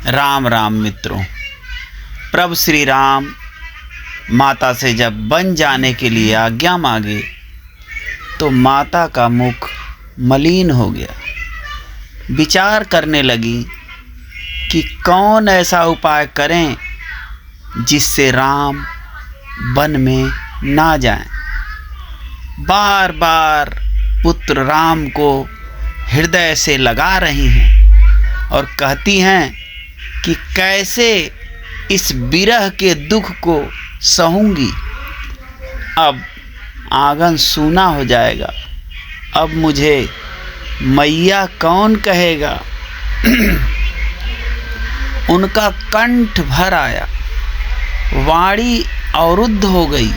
राम राम मित्रों। प्रभु श्री राम माता से जब वन जाने के लिए आज्ञा मांगे तो माता का मुख मलिन हो गया। विचार करने लगी कि कौन ऐसा उपाय करें जिससे राम वन में ना जाएं। बार बार पुत्र राम को हृदय से लगा रही हैं और कहती हैं कि कैसे इस विरह के दुख को सहूंगी। अब आंगन सूना हो जाएगा, अब मुझे मैया कौन कहेगा। उनका कंठ भर आया, वाणी अवरुद्ध हो गई,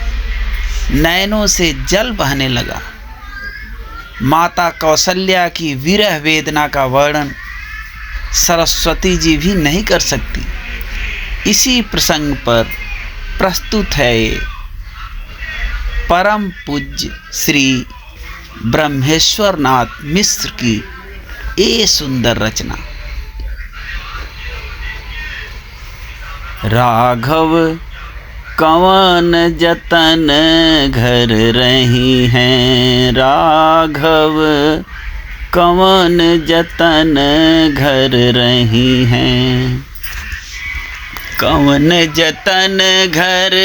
नैनों से जल बहने लगा। माता कौशल्या की विरह वेदना का वर्णन सरस्वती जी भी नहीं कर सकती। इसी प्रसंग पर प्रस्तुत है ये परम पूज्य श्री ब्रह्मेश्वर नाथ मिश्र की ये सुंदर रचना। राघव कवन जतन घर रही हैं, राघव कवन जतन घर रही हैं। कवन जतन घर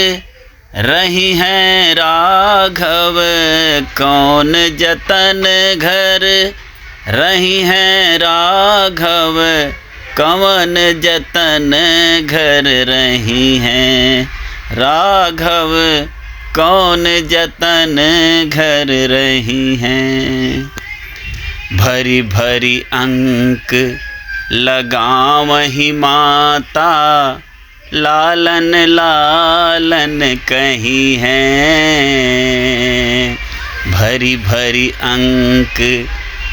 रही हैं राघव, कौन जतन घर रही हैं राघव, कवन जतन घर रही हैं राघव, कौन जतन घर रही हैं। भरी भरी अंक लगावही माता, लालन लालन कही हैं। भरी भरी अंक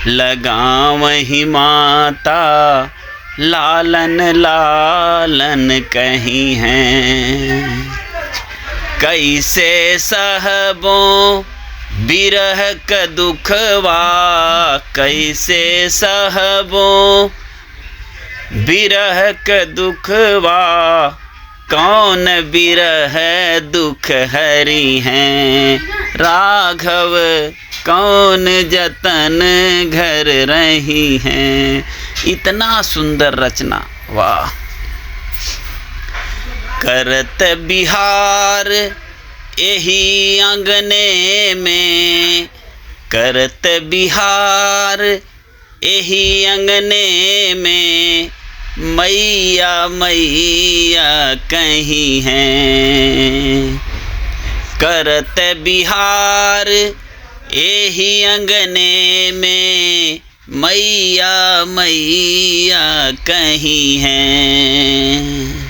लगावही माता, लालन लालन कही हैं। कैसे सहबो बिरह क दुखवा, कैसे सहबो बिरह क दुखवा, कौन बिरह दुख हरी हैं राघव, कौन जतन घर रही हैं। इतना सुंदर रचना, वाह। करत बिहार यही अंगने में, करत बिहार यही अंगने में, मैया मैया कहीं हैं। करत बिहार यही अंगने में, मैया मैया कहीं हैं।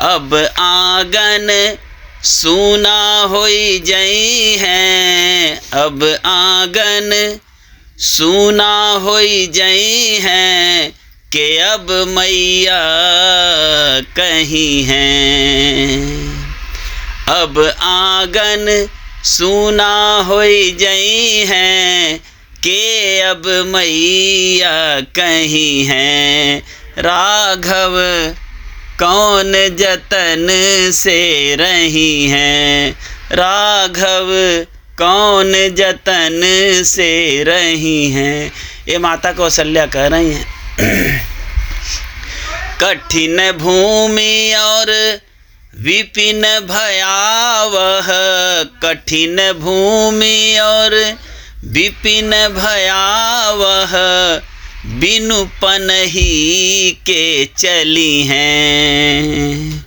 अब आंगन सूना होई जई हैं, अब आंगन सूना होई जई हैं, के अब मैया कहीं हैं। अब आंगन सूना होई जई हैं, के अब मैया कहीं हैं। राघव कौन जतन से रही हैं, राघव कौन जतन से रही हैं। ये माता कौशल्या कह रही हैं। कठिन भूमि और विपिन भयावह, कठिन भूमि और विपिन भयावह, बिनु पनही के चली हैं।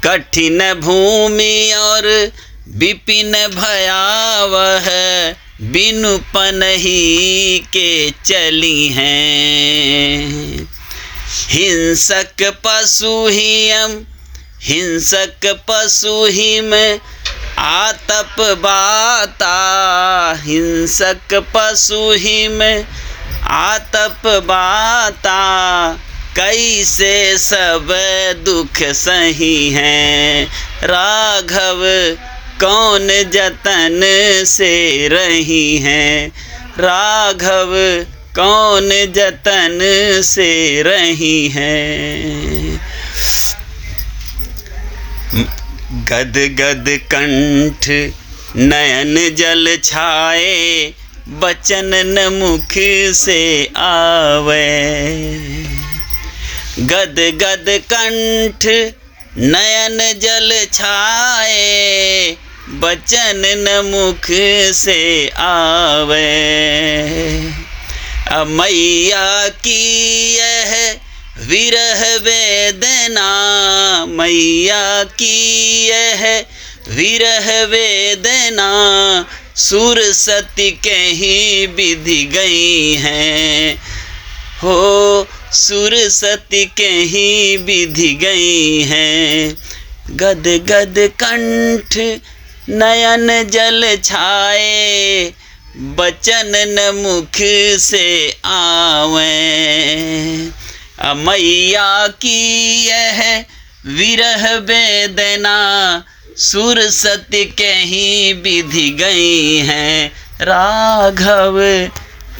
कठिन भूमि और विपिन भयावह, बिनु पनही के चली हैं। हिंसक पशु हिम, हिंसक पशु हिम आतप बाता, हिंसक पशु हिम आतप बाता, कैसे सब दुख सही हैं। राघव कौन जतन से रही हैं, राघव कौन जतन से रही हैं। गद गद कंठ नयन जल छाए, बचन न मुख से आवे। गद गद कंठ नयन जल छाए, बचन न मुख से आवे। मैया की यह विरह वेदना, मैया की यह विरह वेदना, सुर सती कहीं विधि गई हैं। हो सुर सती कहीं विधि गई हैं। गद गद कंठ नयन जल छाए, बचन न मुख से आवे। मैया की यह विरह वेदना, सुर सती कहीं विधि गई हैं। राघव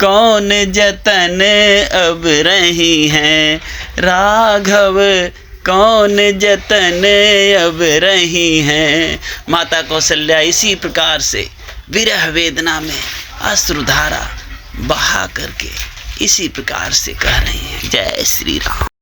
कौन जतन अब रही हैं। राघव कौन जतन अब रही हैं। माता कौशल्या इसी प्रकार से विरह वेदना में अश्रुधारा बहा करके इसी प्रकार से कह रही हैं। जय श्री राम।